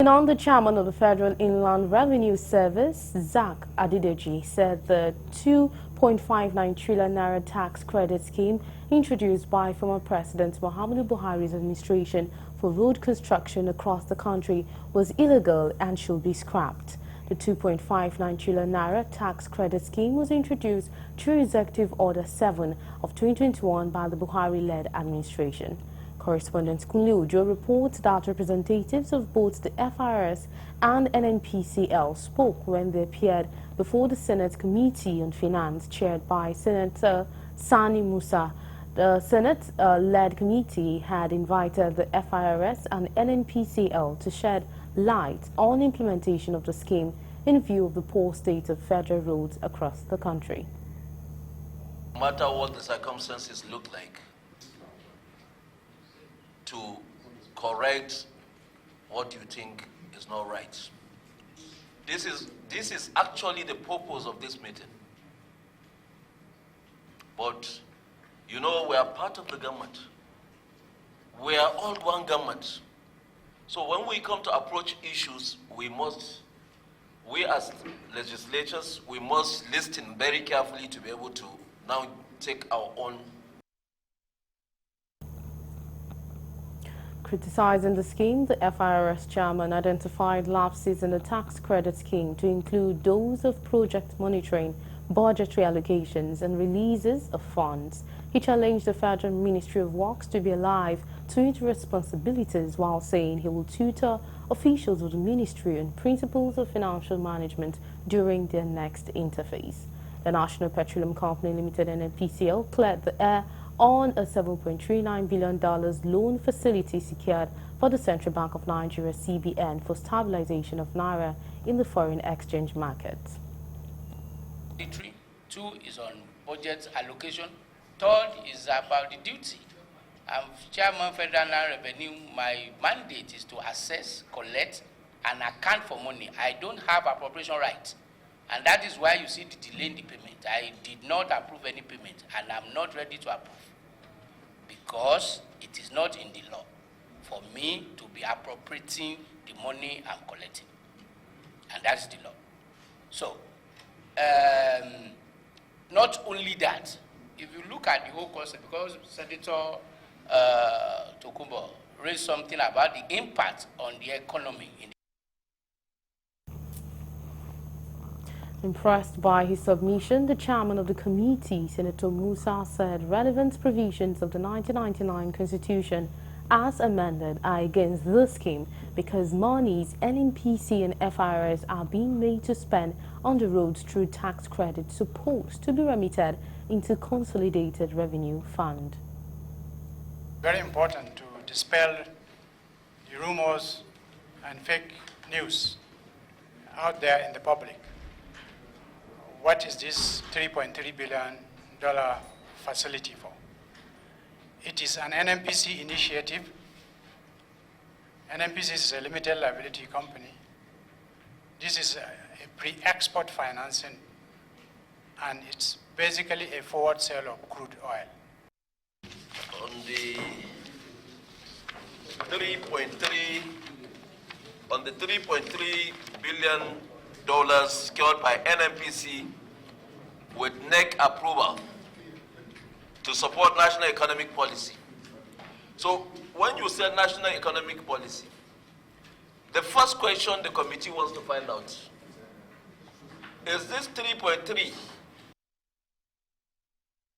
on, the chairman of the Federal Inland Revenue Service, Zach Adideji, said the 2.59 trillion naira tax credit scheme introduced by former President Muhammadu Buhari's administration for road construction across the country was illegal and should be scrapped. The 2.59 trillion naira tax credit scheme was introduced through Executive Order 7 of 2021 by the Buhari-led administration. Correspondent Kunle Ojo reports that representatives of both the FIRS and NNPCL spoke when they appeared before the Senate Committee on Finance chaired by Senator Sani Musa. The Senate-led committee had invited the FIRS and NNPCL to shed light on implementation of the scheme in view of the poor state of federal roads across the country. No matter what the circumstances look like, to correct what you think is not right. This is actually the purpose of this meeting. But you know, we are part of the government. We are all one government. So when we come to approach issues, we as legislators, we must listen very carefully to be able to now take our own. Criticizing the scheme, the FIRS chairman identified lapses in the tax credit scheme to include those of project monitoring, budgetary allocations, and releases of funds. He challenged the Federal Ministry of Works to be alive to its responsibilities while saying he will tutor officials of the ministry on principles of financial management during their next interface. The National Petroleum Company Limited (NNPCL) cleared the air on a $7.39 billion loan facility secured for the Central Bank of Nigeria (CBN) for stabilization of Naira in the foreign exchange market. 2 is on budget allocation. 3rd is about the duty. I'm Chairman Federal Revenue. My mandate is to assess, collect, and account for money. I don't have appropriation rights. And that is why you see the delay in the payment. I did not approve any payment, and I'm not ready to approve because it is not in the law for me to be appropriating the money I'm collecting. And that's the law. So, not only that, if you look at the whole concept, because Senator Tokumbo raised something about the impact on the economy. Impressed by his submission, the chairman of the committee, Senator Musa, said relevant provisions of the 1999 Constitution as amended are against the scheme because monies NNPC and FIRS are being made to spend on the roads through tax credits supposed to be remitted into Consolidated Revenue Fund. Very important to dispel the rumors and fake news out there in the public. What is this $3.3 billion facility for? It is an NNPC initiative. NNPC is a limited liability company. This is a pre-export financing, and it's basically a forward sale of crude oil. On the 3.3 billion secured by NNPC with NEC approval to support national economic policy. So when you say national economic policy, the first question the committee wants to find out is this 3.3